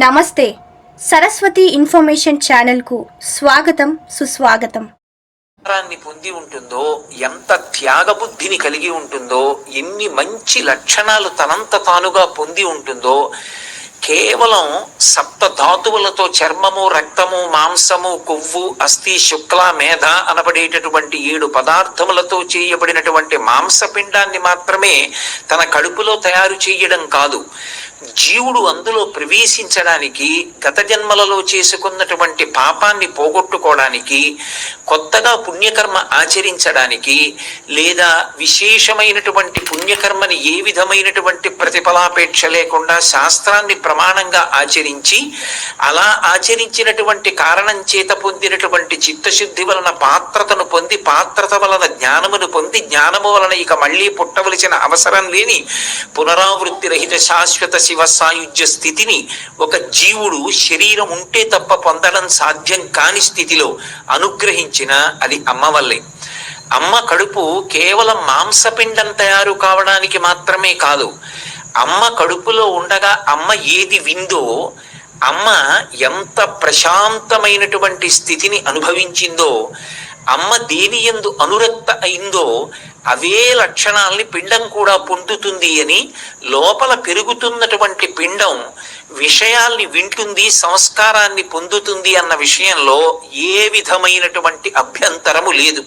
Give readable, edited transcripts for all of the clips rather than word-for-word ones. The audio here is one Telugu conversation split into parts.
నమస్తే. సరస్వతి ఇన్ఫర్మేషన్ ఛానల్కు స్వాగతం, సుస్వాగతం. పొంది ఉంటుందో, ఎంత త్యాగబుద్ధిని కలిగి ఉంటుందో, ఎన్ని మంచి లక్షణాలు తనంత తానుగా పొంది ఉంటుందో, కేవలం సప్త ధాతువులతో చర్మము, రక్తము, మాంసము, కొవ్వు, అస్థి, శుక్ల, మేధ అనబడేటటువంటి 7 పదార్థములతో చేయబడినటువంటి మాంసపిండాన్ని మాత్రమే తన కడుపులో తయారు చేయడం కాదు, జీవుడు అందులో ప్రవేశించడానికి, గత జన్మలలో చేసుకున్నటువంటి పాపాన్ని పోగొట్టుకోవడానికి, కొత్తగా పుణ్యకర్మ ఆచరించడానికి, లేదా విశేషమైనటువంటి పుణ్యకర్మని ఏ విధమైనటువంటి ప్రతిఫలాపేక్ష లేకుండా శాస్త్రాన్ని ప్రమాణంగా ఆచరించి, అలా ఆచరించినటువంటి కారణం చేత పొందినటువంటి చిత్తశుద్ధి వలన పాత్రతను పొంది, పాత్రత వలన జ్ఞానమును పొంది, జ్ఞానము వలన ఇక మళ్ళీ పుట్టవలసిన అవసరం లేని పునరావృత్తి రహిత శాశ్వత శివ సాయుధ్య స్థితిని ఒక జీవుడు శరీరం ఉంటే తప్ప పొందడం సాధ్యం కాని స్థితిలో అనుగ్రహించిన అది అమ్మ వల్లే. అమ్మ కడుపు కేవలం మాంసపిండం తయారు కావడానికి మాత్రమే కాదు, అమ్మ కడుపులో ఉండగా అమ్మ ఏది విందో, అమ్మ ఎంత ప్రశాంతమైనటువంటి స్థితిని అనుభవించిందో, అమ్మ దేని యందు అనురక్త అయిందో అవే లక్షణాల్ని పిండం కూడా పొందుతుంది అని, లోపల పెరుగుతున్నటువంటి పిండం విషయాల్ని వింటుంది, సంస్కారాన్ని పొందుతుంది అన్న విషయంలో ఏ విధమైనటువంటి అభ్యంతరము లేదు.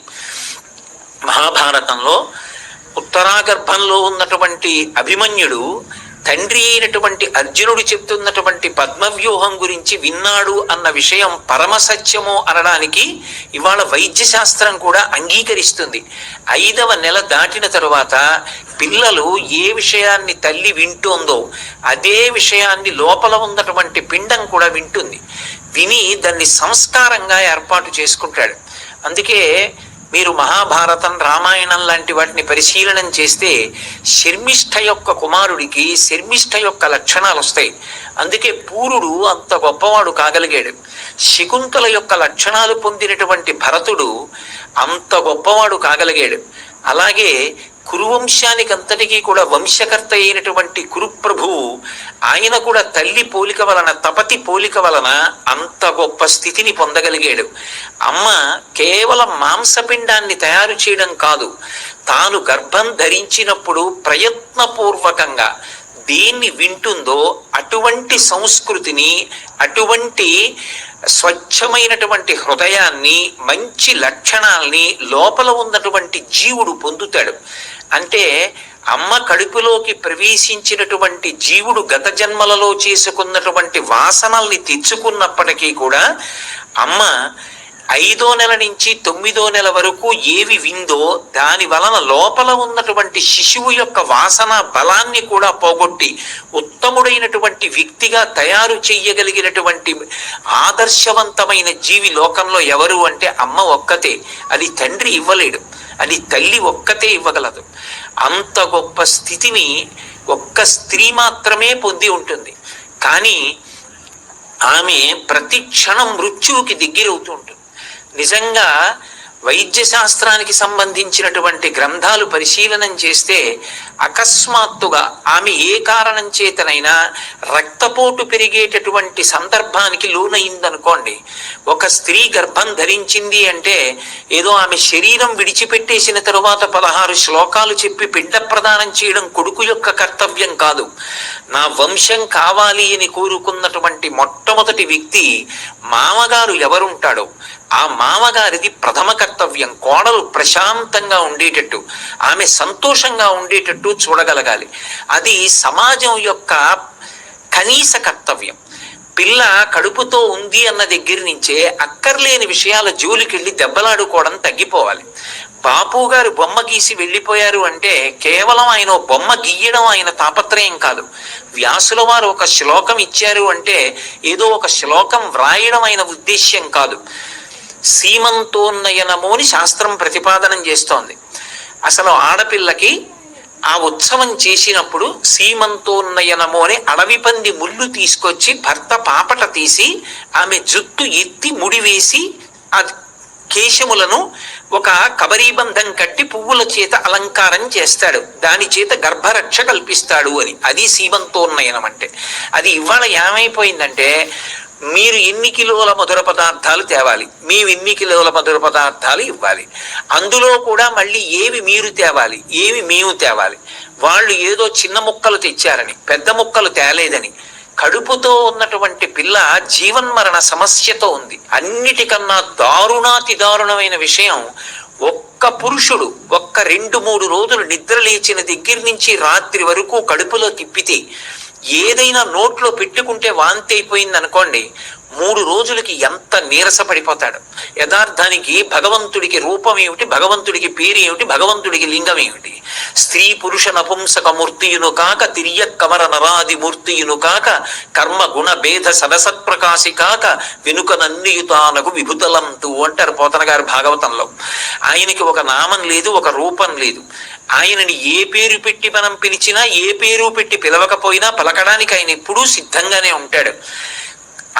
మహాభారతంలో ఉత్తరాగర్భంలో ఉన్నటువంటి అభిమన్యుడు తండ్రి అయినటువంటి అర్జునుడు చెప్తున్నటువంటి పద్మవ్యూహం గురించి విన్నాడు అన్న విషయం పరమసత్యము అనడానికి ఇవాళ వైద్యశాస్త్రం కూడా అంగీకరిస్తుంది. 5వ నెల దాటిన తరువాత పిల్లలు ఏ విషయాన్ని తల్లి వింటోందో అదే విషయాన్ని లోపల ఉన్నటువంటి పిండం కూడా వింటుంది. విని దాన్ని సంస్కారంగా ఏర్పాటు చేసుకుంటాడు. అందుకే మీరు మహాభారతం, రామాయణం లాంటి వాటిని పరిశీలనం చేస్తే శర్మిష్ఠ యొక్క కుమారుడికి శర్మిష్ఠ యొక్క లక్షణాలు వస్తాయి. అందుకే పూరుడు అంత గొప్పవాడు కాగలిగాడు. శకుంతల యొక్క లక్షణాలు పొందినటువంటి భరతుడు అంత గొప్పవాడు కాగలిగాడు. అలాగే కురువంశానికి అంతటికీ కూడా వంశకర్త అయినటువంటి కురుప్రభువు, ఆయన కూడా తల్లి పోలిక వలన, తపతి పోలిక వలన అంత గొప్ప స్థితిని పొందగలిగాడు. అమ్మ కేవలం మాంసపిండాన్ని తయారు చేయడం కాదు, తాను గర్భం ధరించినప్పుడు ప్రయత్నపూర్వకంగా దేన్ని వింటుందో అటువంటి సంస్కృతిని, అటువంటి స్వచ్ఛమైనటువంటి హృదయాన్ని, మంచి లక్షణాల్ని లోపల ఉన్నటువంటి జీవుడు పొందుతాడు. అంటే అమ్మ కడుపులోకి ప్రవేశించినటువంటి జీవుడు గత జన్మలలో చేసుకున్నటువంటి వాసనల్ని తెచ్చుకున్నప్పటికీ కూడా అమ్మ 5వ నెల నుంచి 9వ నెల వరకు ఏవి విందో దాని వలన లోపల ఉన్నటువంటి శిశువు యొక్క వాసన బలాన్ని కూడా పోగొట్టి ఉత్తముడైనటువంటి వ్యక్తిగా తయారు చెయ్యగలిగినటువంటి ఆదర్శవంతమైన జీవి లోకంలో ఎవరు అంటే అమ్మ ఒక్కతే. అది తండ్రి ఇవ్వలేడు, అది తల్లి ఒక్కతే ఇవ్వగలదు. అంత గొప్ప స్థితిని ఒక్క స్త్రీ మాత్రమే పొంది ఉంటుంది. కానీ ఆమె ప్రతి క్షణం మృత్యువుకి దగ్గరవుతూ ఉంటుంది. నిజంగా వైద్య శాస్త్రానికి సంబంధించినటువంటి గ్రంథాలు పరిశీలనం చేస్తే అకస్మాత్తుగా ఆమె ఏ కారణం చేతనైనా రక్తపోటు పెరిగేటటువంటి సందర్భానికి లోనయిందనుకోండి, ఒక స్త్రీ గర్భం ధరించింది అంటే ఏదో ఆమె శరీరం విడిచిపెట్టేసిన తరువాత 16 శ్లోకాలు చెప్పి పిండ ప్రదానం చేయడం కొడుకు యొక్క కర్తవ్యం కాదు. నా వంశం కావాలి అని కోరుకున్నటువంటి మొట్టమొదటి వ్యక్తి మామగారు ఎవరుంటాడో ఆ మామగారిది ప్రథమ కర్తవ్యం. కోడలు ప్రశాంతంగా ఉండేటట్టు, ఆమె సంతోషంగా ఉండేటట్టు చూడగలగాలి. అది సమాజం యొక్క కనీస కర్తవ్యం. పిల్ల కడుపుతో ఉంది అన్న దగ్గర నుంచే అక్కర్లేని విషయాల జోలికెళ్ళి దెబ్బలాడుకోవడం తగ్గిపోవాలి. బాపు గారు బొమ్మ గీసి వెళ్ళిపోయారు అంటే కేవలం ఆయన బొమ్మ గీయడం ఆయన తాపత్రయం కాదు. వ్యాసుల వారు ఒక శ్లోకం ఇచ్చారు అంటే ఏదో ఒక శ్లోకం వ్రాయడం ఆయన ఉద్దేశ్యం కాదు. సీమంతోన్నయనము అని శాస్త్రం ప్రతిపాదనం చేస్తోంది. అసలు ఆడపిల్లకి ఆ ఉత్సవం చేసినప్పుడు సీమంతోన్నయనము అని అడవి పంది ముళ్ళు తీసుకొచ్చి భర్త పాపట తీసి ఆమె జుట్టు ఎత్తి ముడివేసి అది కేశములను ఒక కబరీబంధం కట్టి పువ్వుల చేత అలంకారం చేస్తాడు, దాని చేత గర్భరక్ష కల్పిస్తాడు అని. అది సీమంతోన్నయనం అంటే. అది ఇవాళ ఏమైపోయిందంటే, మీరు ఎన్ని కిలోల మధుర పదార్థాలు తేవాలి, మేము ఎన్ని కిలోల మధుర పదార్థాలు ఇవ్వాలి, అందులో కూడా మళ్ళీ ఏవి మీరు తేవాలి, ఏవి మేము తేవాలి. వాళ్ళు ఏదో చిన్న ముక్కలు తెచ్చారని, పెద్ద ముక్కలు తేలేదని, కడుపుతో ఉన్నటువంటి పిల్ల జీవన్మరణ సమస్యతో ఉంది. అన్నిటికన్నా దారుణాతి దారుణమైన విషయం, ఒక్క పురుషుడు ఒక్క 2-3 రోజులు నిద్ర లేచిన దగ్గర నుంచి రాత్రి వరకు కడుపులో తిప్పితే, ఏదైనా నోట్లో పెట్టుకుంటే వాంతి అయిపోయింది అనుకోండి, 3 రోజులకి ఎంత నీరసపడిపోతాడు. యథార్థానికి భగవంతుడికి రూపం ఏమిటి, భగవంతుడికి పేరు ఏమిటి, భగవంతుడికి లింగం ఏమిటి? స్త్రీ పురుష నపుంసక మూర్తియును కాక, తిర్య కమర నరాది మూర్తియును కాక, కర్మ గుణ భేద సదసత్ప్రకాశి కాక, వెనుక నన్నియుతానకు విభుతలంతు అంటారు పోతన గారు భాగవతంలో. ఆయనకి ఒక నామం లేదు, ఒక రూపం లేదు. ఆయనని ఏ పేరు పెట్టి మనం పిలిచినా, ఏ పేరు పెట్టి పిలవకపోయినా పలకడానికి ఆయన ఎప్పుడూ సిద్ధంగానే ఉంటాడు.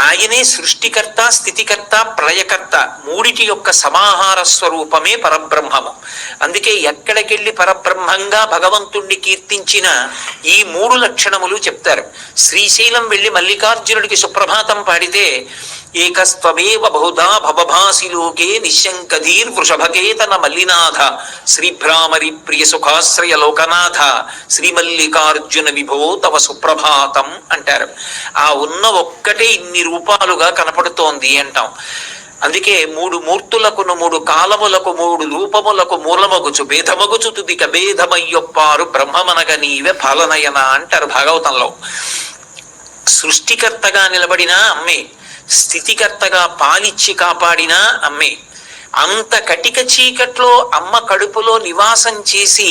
ఆయనే సృష్టికర్త, స్థితికర్త, ప్రళయకర్త, మూడిటి యొక్క సమాహార స్వరూపమే పరబ్రహ్మము. అందుకే ఎక్కడికెళ్ళి పరబ్రహ్మంగా భగవంతుణ్ణి కీర్తించిన ఈ 3 లక్షణములు చెప్తారు. శ్రీశైలం వెళ్ళి మల్లికార్జునుడికి సుప్రభాతం పాడితే, ఏకస్త్వమేవ బహుధా భవభాసి లోకే నిశంకధీర్ వృషభకేతన మల్లినాథ, శ్రీభ్రామరి ప్రియ సుఖాశ్రయ లోకనాథ, శ్రీమల్లికార్జున విభో తవ సుప్రభాతం అంటారు. ఆ ఉన్న ఒక్కటే ఇన్ని రూపాలుగా కనపడుతోంది అంటాం. అందుకే 3 మూర్తులకును 3 కాలములకు 3 రూపములకు మూలమగుచు భేదమగుచు తుదిక భేదమయ్యొప్పారు బ్రహ్మమనగ నీవే ఫలనయన అంటారు భాగవతంలో. సృష్టికర్తగా నిలబడినా అమ్మే, స్థితికర్తగా పాలిచ్చి కాపాడినా అమ్మే. అంత కటిక చీకట్లో అమ్మ కడుపులో నివాసం చేసి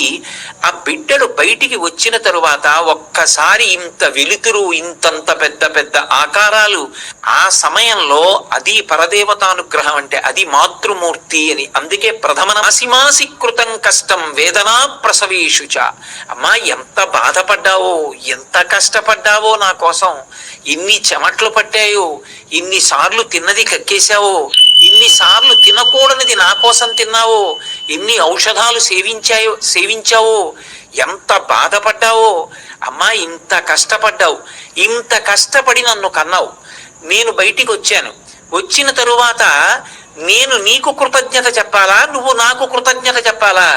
ఆ బిడ్డడు బయటికి వచ్చిన తరువాత ఒక్కసారి ఇంత వెలుతురు, ఇంతంత పెద్ద పెద్ద ఆకారాలు, ఆ సమయంలో అది పరదేవతానుగ్రహం అంటే, అది మాతృమూర్తి అని. అందుకే ప్రథమ నాసిమాసి కృతం కష్టం వేదనా ప్రసవేషుచ. అమ్మా ఎంత బాధపడ్డావో, ఎంత కష్టపడ్డావో నా కోసం, ఎన్ని చెమట్లు పట్టాయో, ఎన్నిసార్లు తిన్నది కక్కేశావో, ఎన్నిసార్లు తినకూడనిది నా కోసం తిన్నావో, ఎన్ని ఔషధాలు సేవించావో, ఎంత బాధపడ్డావో. అమ్మా ఇంత కష్టపడ్డావు, ఇంత కష్టపడి నన్ను కన్నావు, నేను బయటికి వచ్చాను. వచ్చిన తరువాత నేను నీకు కృతజ్ఞత చెప్పాలా, నువ్వు నాకు కృతజ్ఞత చెప్పాలా?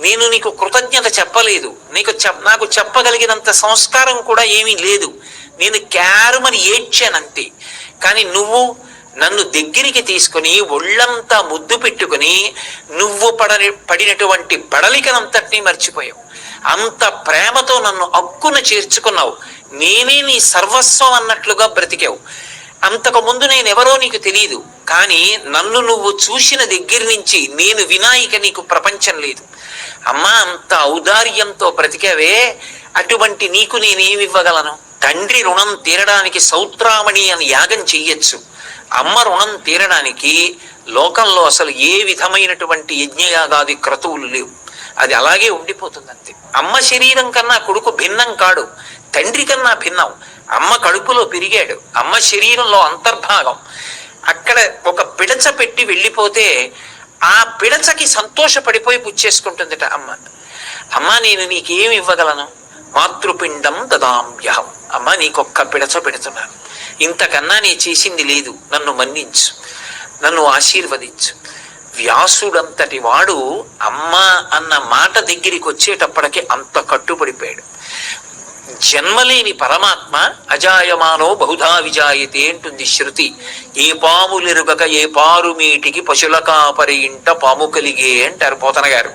నేను నీకు కృతజ్ఞత చెప్పలేదు, నాకు చెప్పగలిగినంత సంస్కారం కూడా ఏమీ లేదు. నేను క్యారుమని ఏడ్చానంతే. కానీ నువ్వు నన్ను దగ్గరికి తీసుకుని ఒళ్ళంతా ముద్దు పెట్టుకుని నువ్వు పడినటువంటి బడలికనంతటినీ మర్చిపోయావు. అంత ప్రేమతో నన్ను అక్కున చేర్చుకున్నావు. నేనే నీ సర్వస్వం అన్నట్లుగా బ్రతికావు. అంతకుముందు నేనెవరో నీకు తెలియదు, కానీ నన్ను నువ్వు చూసిన దగ్గర నుంచి నేను వినాయిక నీకు ప్రపంచం లేదు. అమ్మా అంత ఔదార్యంతో బ్రతికావే, అటువంటి నీకు నేనేమివ్వగలను? తండ్రి రుణం తీరడానికి సౌత్రామణి అని యాగం చెయ్యొచ్చు. అమ్మ రుణం తీరడానికి లోకంలో అసలు ఏ విధమైనటువంటి యజ్ఞయాగాది క్రతువులు లేవు. అది అలాగే ఉండిపోతుంది అంతే. అమ్మ శరీరం కన్నా కొడుకు భిన్నం కాడు, తండ్రి కన్నా భిన్నం. అమ్మ కడుపులో పెరిగాడు, అమ్మ శరీరంలో అంతర్భాగం. అక్కడ ఒక పిడచ పెట్టి వెళ్ళిపోతే ఆ పిడచకి సంతోషపడిపోయి పుచ్చేసుకుంటుందిట అమ్మ. అమ్మ నేను నీకేమి ఇవ్వగలను? మాతృపిండం దదామ్యహం. అమ్మ నీకొక్క పిడచ పెడుతున్నాను, ఇంతకన్నా నీ చేసింది లేదు, నన్ను మన్నించు, నన్ను ఆశీర్వదించు. వ్యాసుడంతటి వాడు అమ్మ అన్న మాట దగ్గరికి వచ్చేటప్పటికి అంత కట్టుబడిపోయాడు. జన్మలేని పరమాత్మ అజాయమానో బహుధా విజాయతే అంటుంది శృతి. ఏ పాములెరుగక ఏ పారు మీటికి పశుల కాపరి ఇంట పాము కలిగే అంటారు పోతన గారు.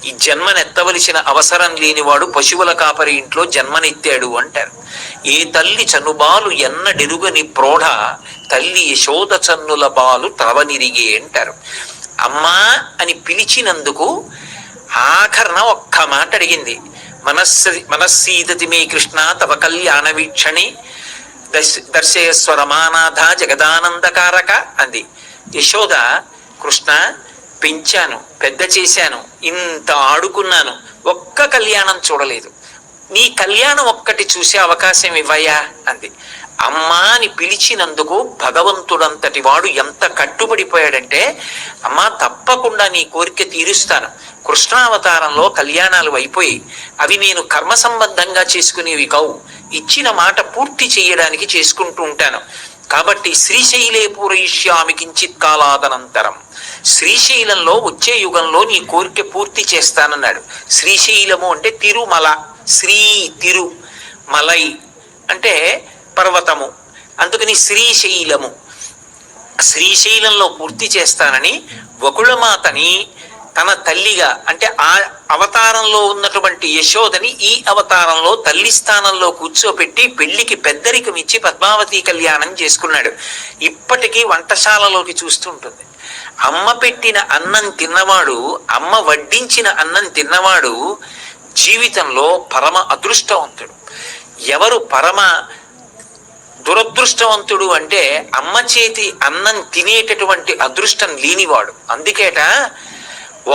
ఈ జన్మనెత్తవలసిన అవసరం లేనివాడు పశువుల కాపరి ఇంట్లో జన్మనెత్తాడు అంటారు. ఏ తల్లి చనుబాలు ఎన్నడెరుగని ప్రోఢ తల్లి యశోద చన్నుల బాలు త్రవనిరిగే అంటారు. అమ్మా అని పిలిచినందుకు ఆఖరణ ఒక్క మాట అడిగింది. మనస్సీదతి మే కృష్ణ తవ కళ్యాణ వీక్షణి దర్శయస్వరమానాథ జగదానందకారక అంది. యశోద, కృష్ణ పెంచాను, పెద్ద చేశాను, ఇంత ఆడుకున్నాను, ఒక్క కళ్యాణం చూడలేదు, నీ కళ్యాణం ఒక్కటి చూసే అవకాశం ఇవ్వయా అంది. అమ్మా అని పిలిచినందుకు భగవంతుడంతటి వాడు ఎంత కట్టుబడిపోయాడంటే, అమ్మా తప్పకుండా నీ కోరిక తీరుస్తాను. కృష్ణావతారంలో కళ్యాణాలు అయిపోయి అవి నేను కర్మ సంబంధంగా చేసుకునేవి కావు, ఇచ్చిన మాట పూర్తి చేయడానికి చేసుకుంటూ ఉంటాను. కాబట్టి శ్రీశైలే పూరయిష్యామి కించిత్ కాలాదనంతరం, శ్రీశైలంలో వచ్చే యుగంలో నీ కోరిక పూర్తి చేస్తానన్నాడు. శ్రీశైలము అంటే తిరుమల, శ్రీ తిరు మలై అంటే పర్వతము, అందుకని శ్రీశైలము. శ్రీశైలంలో పూర్తి చేస్తానని వకుళమాతని తన తల్లిగా, అంటే ఆ అవతారంలో ఉన్నటువంటి యశోదని ఈ అవతారంలో తల్లి స్థానంలో కూర్చోపెట్టి పెళ్లికి పెద్దరికం ఇచ్చి పద్మావతి కళ్యాణం చేసుకున్నాడు. ఇప్పటికీ వంటశాలలోకి చూస్తుంటుంది. అమ్మ పెట్టిన అన్నం తిన్నవాడు, అమ్మ వడ్డించిన అన్నం తిన్నవాడు జీవితంలో పరమ అదృష్టవంతుడు. ఎవరు పరమ దురదృష్టవంతుడు అంటే అమ్మ చేతి అన్నం తినేటటువంటి అదృష్టం లేనివాడు. అందుకేట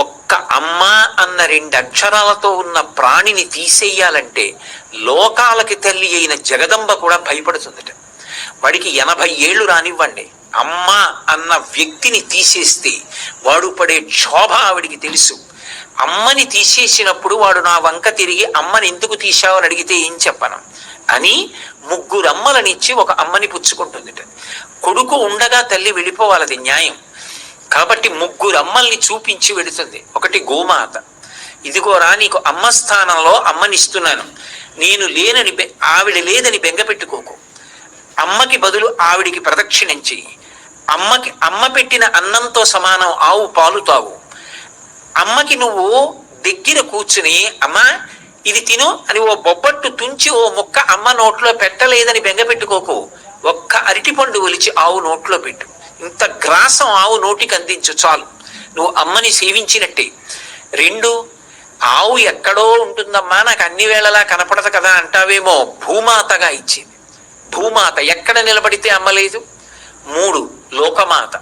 ఒక్క అమ్మ అన్న 2 అక్షరాలతో ఉన్న ప్రాణిని తీసేయాలంటే లోకాలకి తల్లి అయిన జగదంబ కూడా భయపడుతుందట. వాడికి 80 ఏళ్ళు రానివ్వండి, అమ్మ అన్న వ్యక్తిని తీసేస్తే వాడు పడే క్షోభ ఆవిడికి తెలుసు. అమ్మని తీసేసినప్పుడు వాడు నా వంక తిరిగి అమ్మని ఎందుకు తీశావు అని అడిగితే ఏం చెప్పను అని 3 అమ్మలనిచ్చి ఒక అమ్మని పుచ్చుకుంటుందిట. కొడుకు ఉండగా తల్లి వెళ్ళిపోవాలది న్యాయం. కాబట్టి 3 అమ్మల్ని చూపించి వెళుతుంది. ఒకటి గోమాత, ఇదిగోరా నీకు అమ్మ స్థానంలో అమ్మనిస్తున్నాను, నేను లేనని ఆవిడ లేదని బెంగ పెట్టుకోకు, అమ్మకి బదులు ఆవిడికి ప్రదక్షిణం చెయ్యి, అమ్మ పెట్టిన అన్నంతో సమానం ఆవు పాలు తాగు, అమ్మకి నువ్వు దగ్గర కూర్చుని అమ్మ ఇది తిను అని ఓ బొబ్బట్టు తుంచి ఓ ముక్క అమ్మ నోట్లో పెట్టలేదని బెంగ పెట్టుకోకు, ఒక్క అరటిపండు ఒలిచి ఆవు నోట్లో పెట్టు, ఇంత గ్రాసం ఆవు నోటికి అందించు చాలు, నువ్వు అమ్మని సేవించినట్టే. 2, ఆవు ఎక్కడో ఉంటుందమ్మా నాకు అన్ని వేళలా కనపడదు కదా అంటావేమో, భూమాతగా ఇచ్చింది. భూమాత ఎక్కడ నిలబడితే అమ్మలేదు. 3, లోకమాత,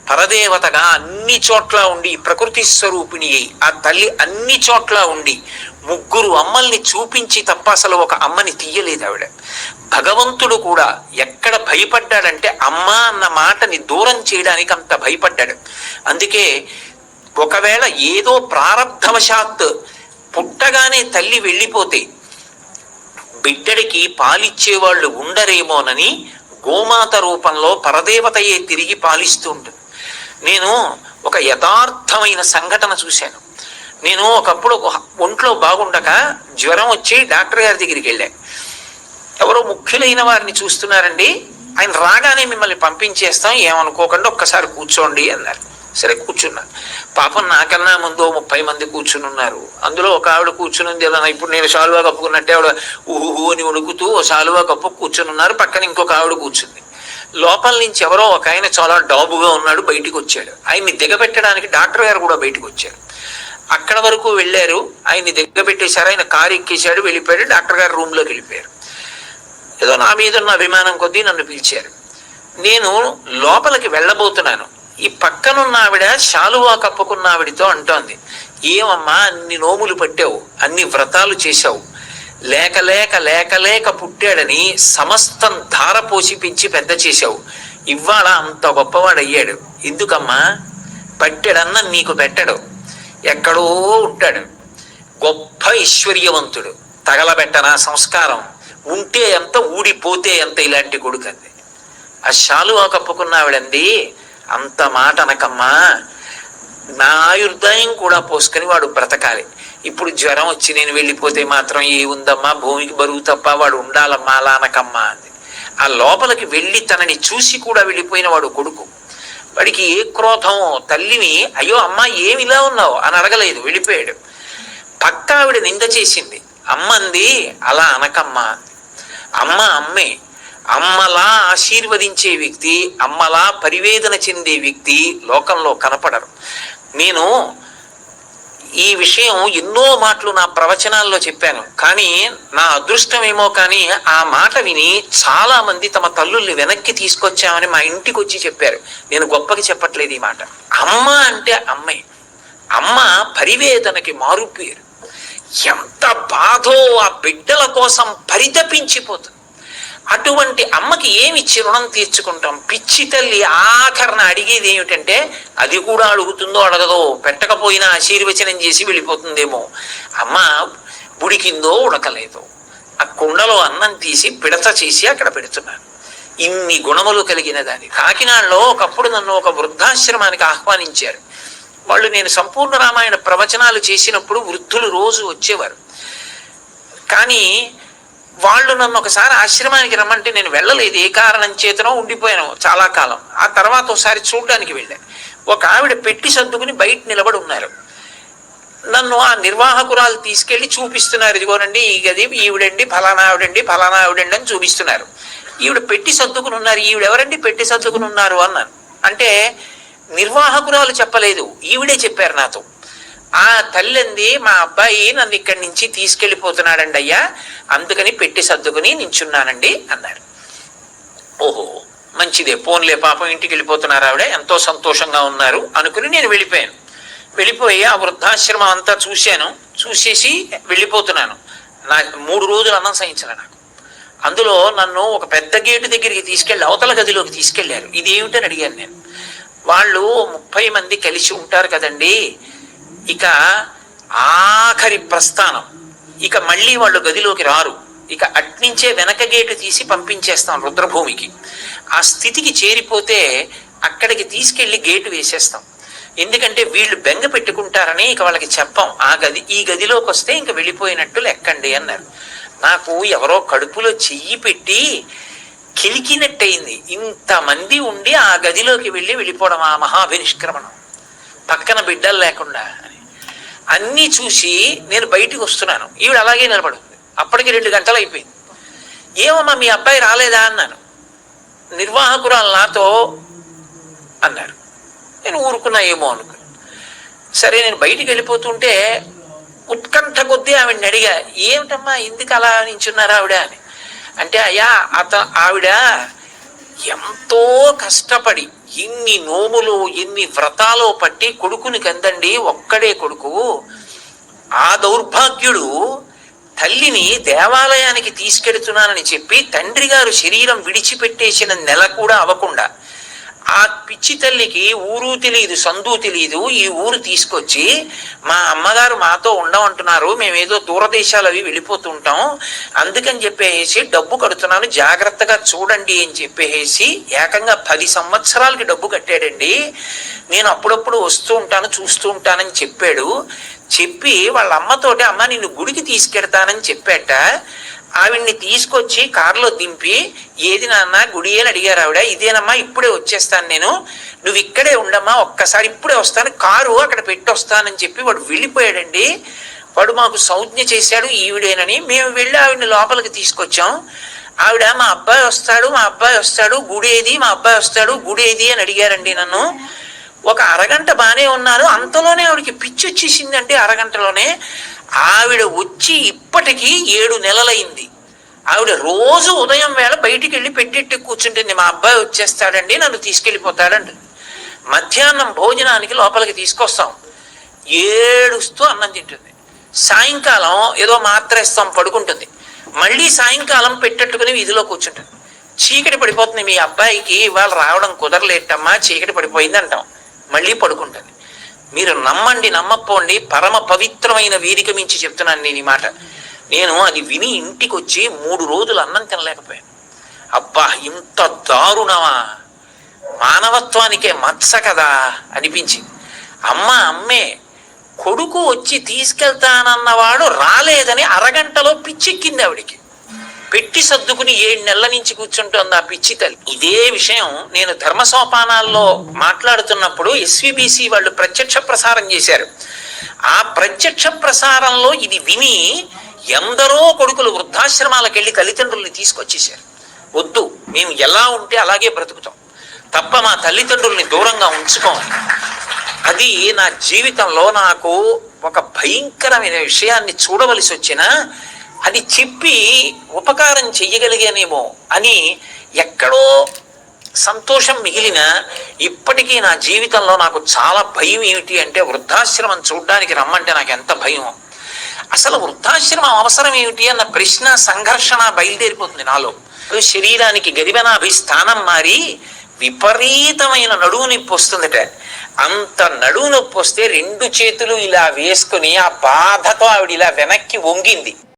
పరదేవతగా అన్ని చోట్ల ఉండి ప్రకృతి స్వరూపిణి అయి ఆ తల్లి అన్ని చోట్ల ఉండి 3 అమ్మల్ని చూపించి తప్ప అసలు ఒక అమ్మని తీయలేదు ఆవిడ. భగవంతుడు కూడా ఎక్కడ భయపడ్డాడంటే అమ్మ అన్న మాటని దూరం చేయడానికి అంత భయపడ్డాడు. అందుకే ఒకవేళ ఏదో ప్రారబ్ధవశాత్ పుట్టగానే తల్లి వెళ్ళిపోతే బిడ్డడికి పాలిచ్చేవాళ్ళు ఉండరేమోనని గోమాత రూపంలో పరదేవతయే తిరిగి పాలిస్తూ ఉంటుంది. నేను ఒక యథార్థమైన సంఘటన చూశాను. నేను ఒకప్పుడు ఒంట్లో బాగుండక జ్వరం వచ్చి డాక్టర్ గారి దగ్గరికి వెళ్ళాను. ఎవరో ముఖ్యులైన వారిని చూస్తున్నారండి, ఆయన రాగానే మిమ్మల్ని పంపించేస్తాం, ఏమనుకోకుండా ఒక్కసారి కూర్చోండి అన్నారు. సరే కూర్చున్నాను. పాపం నాకన్నా ముందు 30 మంది కూర్చుని ఉన్నారు. అందులో ఒక ఆవిడ కూర్చుని ఎలా ఇప్పుడు నేను శాలువా కప్పుకున్నట్టే ఆవిడ ఊహు అని ఉడుకుతూ శాలువా కప్పు కూర్చుని ఉన్నారు. పక్కన ఇంకొక ఆవిడ కూర్చుంది. లోపల నుంచి ఎవరో ఒక ఆయన చాలా డాబుగా ఉన్నాడు, బయటికి వచ్చాడు. ఆయన్ని దిగబెట్టడానికి డాక్టర్ గారు కూడా బయటకు వచ్చారు. అక్కడ వరకు వెళ్ళారు, ఆయన్ని దిగబెట్టేశారు. ఆయన కారు ఎక్కేశాడు, వెళ్ళిపోయాడు. డాక్టర్ గారు రూమ్లోకి వెళ్ళిపోయారు. ఏదో నా మీద ఉన్న అభిమానం కొద్దీ నన్ను పిలిచారు. నేను లోపలికి వెళ్ళబోతున్నాను. ఈ పక్కనున్న ఆవిడ శాలువా కప్పుకున్న ఆవిడితో అంటోంది, ఏమమ్మా అన్ని నోములు పట్టావు, అన్ని వ్రతాలు చేశావు, లేక లేక లేక లేక పుట్టాడని సమస్తం ధార పోసి పెంచి పెద్ద చేశావు, ఇవాళ అంత గొప్పవాడయ్యాడు, ఎందుకమ్మా? పట్టెడన్న నీకు పెట్టడు, ఎక్కడో ఉంటాడు, గొప్ప ఐశ్వర్యవంతుడు, తగలబెట్టనా సంస్కారం, ఉంటే ఎంత ఊడిపోతే ఎంత, ఇలాంటి కొడుకు అంది. ఆ శాలువా కప్పుకున్న ఆవిడంది, అంత మాట అనకమ్మా, నా ఆయుర్దాయం కూడా పోసుకొని వాడు బ్రతకాలి, ఇప్పుడు జ్వరం వచ్చి నేను వెళ్ళిపోతే మాత్రం ఏ ఉందమ్మా, భూమికి బరువు తప్ప వాడు ఉండాలమ్మా, అలా అనకమ్మా అంది. ఆ లోపలికి వెళ్ళి తనని చూసి కూడా వెళ్ళిపోయిన వాడు కొడుకు. వాడికి ఏ క్రోధం, తల్లిని అయ్యో అమ్మా ఏమి ఇలా ఉన్నావు అని అడగలేదు, వెళ్ళిపోయాడు. పక్క ఆవిడ నింద చేసింది. అమ్మ అంది, అలా అనకమ్మా, అమ్మ అమ్మే, అమ్మలా ఆశీర్వదించే వ్యక్తి, అమ్మలా పరివేదన చెందే వ్యక్తి లోకంలో కనపడరు. నేను ఈ విషయం ఎన్నో మాటలు నా ప్రవచనాల్లో చెప్పాను, కానీ నా అదృష్టమేమో కానీ ఆ మాట విని చాలా మంది తమ తల్లుల్ని వెనక్కి తీసుకొచ్చామని మా ఇంటికి వచ్చి చెప్పారు. నేను గొప్పకి చెప్పట్లేదు ఈ మాట. అమ్మ అంటే అమ్మే, అమ్మ పరివేదనకి మారు పేరు. ఎంత బాధో ఆ బిడ్డల కోసం పరితపించిపోతుంది. అటువంటి అమ్మకి ఏమిచ్చి రుణం తీర్చుకుంటాం? పిచ్చి తల్లి ఆఖరణ అడిగేది ఏమిటంటే, అది కూడా అడుగుతుందో అడగదో, పెట్టకపోయినా ఆశీర్వచనం చేసి వెళ్ళిపోతుందేమో. అమ్మ ఉడికిందో ఉడకలేదో, ఆ కుండలో అన్నం తీసి పిడత చేసి అక్కడ పెడుతున్నాను. ఇన్ని గుణములు కలిగిన దాన్ని. కాకినాడలో ఒకప్పుడు నన్ను ఒక వృద్ధాశ్రమానికి ఆహ్వానించారు. వాళ్ళు నేను సంపూర్ణ రామాయణ ప్రవచనాలు చేసినప్పుడు వృద్ధులు రోజు వచ్చేవారు. కానీ వాళ్ళు నన్ను ఒకసారి ఆశ్రమానికి రమ్మంటే నేను వెళ్ళలేదు. ఏ కారణం చేతనో ఉండిపోయాను చాలా కాలం. ఆ తర్వాత ఒకసారి చూడడానికి వెళ్ళాను. ఒక ఆవిడ పెట్టి సర్దుకుని బయట నిలబడి ఉన్నారు. నన్ను ఆ నిర్వాహకురాలు తీసుకెళ్లి చూపిస్తున్నారు. ఇదిగోనండి ఈ గది, ఈవిడండి ఫలానా ఆవిడండి, ఫలానా ఆవిడండి అని చూపిస్తున్నారు. ఈవిడ పెట్టి సర్దుకుని ఉన్నారు. ఈవిడెవరండి పెట్టి సర్దుకుని ఉన్నారు అన్నాను. అంటే నిర్వాహకురాలు చెప్పలేదు, ఈవిడే చెప్పారు నాతో. ఆ తల్లింది, మా అబ్బాయి నన్ను ఇక్కడి నుంచి తీసుకెళ్ళిపోతున్నాడండి అయ్యా, అందుకని పెట్టి సర్దుకుని నించున్నానండి అన్నారు. ఓహో మంచిదే, పోన్లే పాపం ఇంటికి వెళ్ళిపోతున్నారు ఆవిడ, ఎంతో సంతోషంగా ఉన్నారు అనుకుని నేను వెళ్ళిపోయాను. వెళ్ళిపోయి ఆ వృద్ధాశ్రమం అంతా చూశాను. చూసేసి వెళ్ళిపోతున్నాను. నా 3 రోజులు అన్నం సహించలే నాకు. అందులో నన్ను ఒక పెద్ద గేటు దగ్గరికి తీసుకెళ్ళి అవతల గదిలోకి తీసుకెళ్లారు. ఇదేమిటని అడిగాను నేను. వాళ్ళు 30 మంది కలిసి ఉంటారు కదండి, ఇక ఆఖరి ప్రస్థానం, ఇక మళ్ళీ వాళ్ళు గదిలోకి రారు, ఇక అట్నుంచే వెనక గేటు తీసి పంపించేస్తాం రుద్రభూమికి. ఆ స్థితికి చేరిపోతే అక్కడికి తీసుకెళ్లి గేటు వేసేస్తాం. ఎందుకంటే వీళ్ళు బెంగ పెట్టుకుంటారని ఇక వాళ్ళకి చెప్పం. ఈ గదిలోకి వస్తే ఇంక వెళ్ళిపోయినట్టు లెక్కండి అన్నారు. నాకు ఎవరో కడుపులో చెయ్యి పెట్టి కిలికినట్టయింది. ఇంతమంది ఉండి ఆ గదిలోకి వెళ్ళిపోవడం, ఆ మహాభినిష్క్రమణం, పక్కన బిడ్డలు లేకుండా అని అన్నీ చూసి నేను బయటికి వస్తున్నాను. ఈవిడ అలాగే నిలబడుతుంది. అప్పటికి 2 గంటలు అయిపోయింది. ఏమమ్మా మీ అబ్బాయి రాలేదా అన్నాను. నిర్వాహకురాలు నాతో అన్నారు. నేను ఊరుకున్నా ఏమో అనుకుని. సరే నేను బయటికి వెళ్ళిపోతుంటే ఉత్కంఠ కొద్దీ ఆవిడని అడిగా, ఏమిటమ్మా ఎందుకు అలా నించున్నారు ఆవిడ అని. అంటే అయ్యా ఆవిడ ఎంతో కష్టపడి ఎన్ని నోములు ఎన్ని వ్రతాలు పట్టి కొడుకుని కందండి, ఒక్కడే కొడుకు. ఆ దౌర్భాగ్యుడు తల్లిని దేవాలయానికి తీసుకెడుతున్నానని చెప్పి తండ్రి గారు శరీరం విడిచిపెట్టేసిన నెల కూడా అవ్వకుండా ఆ పిచ్చి తల్లికి ఊరు తెలియదు సందు తెలియదు ఈ ఊరు తీసుకొచ్చి, మా అమ్మగారు మాతో ఉండమంటున్నారు, మేమేదో దూరదేశాలు అవి వెళ్ళిపోతుంటాం, అందుకని చెప్పేసి డబ్బు కడుతున్నాను జాగ్రత్తగా చూడండి అని చెప్పేసి ఏకంగా 10 సంవత్సరాలకి డబ్బు కట్టాడండి. నేను అప్పుడప్పుడు వస్తూ ఉంటాను చూస్తూ ఉంటానని చెప్పాడు. చెప్పి వాళ్ళ అమ్మతోటి, అమ్మ నిన్ను గుడికి తీసుకెడతానని చెప్పాట. ఆవిడ్ని తీసుకొచ్చి కారులో దింపి, ఏది నాన్న గుడి అని అడిగారు ఆవిడ. ఇదేనమ్మా ఇప్పుడే వచ్చేస్తాను నేను, నువ్వు ఇక్కడే ఉండమ్మా, ఒక్కసారి ఇప్పుడే వస్తాను, కారు అక్కడ పెట్టి వస్తానని చెప్పి వాడు వెళ్ళిపోయాడండి. వాడు మాకు సంజ్ఞ చేశాడు ఈవిడేనని. మేము వెళ్ళి ఆవిడని లోపలికి తీసుకొచ్చాం. ఆవిడ మా అబ్బాయి వస్తాడు గుడేది, మా అబ్బాయి వస్తాడు గుడేది అని అడిగారండి నన్ను. ఒక అరగంట బానే ఉన్నారు, అంతలోనే ఆవిడకి పిచ్చి వచ్చేసిందంటే అరగంటలోనే. ఆవిడ వచ్చి ఇప్పటికీ 7 నెలలైంది. ఆవిడ రోజు ఉదయం వేళ బయటికి వెళ్ళి పెట్టెట్టి కూర్చుంటుంది, మా అబ్బాయి వచ్చేస్తాడండి నన్ను తీసుకెళ్ళిపోతాడండి. మధ్యాహ్నం భోజనానికి లోపలికి తీసుకొస్తాం, ఏడుస్తూ అన్నం తింటుంది. సాయంకాలం ఏదో మాత్రేస్తాం పడుకుంటుంది. మళ్ళీ సాయంకాలం పెట్టెట్టుకుని వీధిలో కూర్చుంటుంది. చీకటి పడిపోతుంది, మీ అబ్బాయికి ఇవాళ రావడం కుదరలేటమ్మా చీకటి పడిపోయింది అంటాం, మళ్ళీ పడుకుంటుంది. మీరు నమ్మండి నమ్మపోండి, పరమ పవిత్రమైన వేదిక మించి చెప్తున్నాను నేను ఈ మాట. నేను అది విని ఇంటికి వచ్చి 3 రోజులు అన్నం తినలేకపోయాను. అబ్బా ఇంత దారుణమా, మానవత్వానికే మత్స కదా అనిపించింది. అమ్మే కొడుకు వచ్చి తీసుకెళ్తానన్నవాడు రాలేదని అరగంటలో పిచ్చెక్కింది ఆవిడికి. పెట్టి సర్దుకుని 7 నెలల నుంచి కూర్చుంటుంది ఆ పిచ్చి తల్లి. ఇదే విషయం నేను ధర్మ సోపానాల్లో మాట్లాడుతున్నప్పుడు ఎస్విబిసి వాళ్ళు ప్రత్యక్ష ప్రసారం చేశారు. ఆ ప్రత్యక్ష ప్రసారంలో ఇది విని ఎందరో కొడుకులు వృద్ధాశ్రమాలకు వెళ్ళి తల్లిదండ్రుల్ని తీసుకొచ్చేశారు. వద్దు, మేము ఎలా ఉంటే అలాగే బ్రతుకుతాం తప్ప మా తల్లిదండ్రుల్ని దూరంగా ఉంచుకోవాలి. అది నా జీవితంలో నాకు ఒక భయంకరమైన విషయాన్ని చూడవలసి వచ్చినా అది చెప్పి ఉపకారం చెయ్యగలిగానేమో అని ఎక్కడో సంతోషం మిగిలిన, ఇప్పటికీ నా జీవితంలో నాకు చాలా భయం. ఏమిటి అంటే వృద్ధాశ్రమం చూడ్డానికి రమ్మంటే నాకు ఎంత భయం. అసలు వృద్ధాశ్రమం అవసరం ఏమిటి అన్న ప్రశ్న సంఘర్షణ బయలుదేరిపోతుంది నాలో. శరీరానికి గరిబనాభి స్థానం మారి విపరీతమైన నడువు నొప్పి వస్తుందట. అంత నడువు నొప్పి వస్తే 2 చేతులు ఇలా వేసుకుని ఆ బాధతో ఆవిడ ఇలా వెనక్కి వంగింది.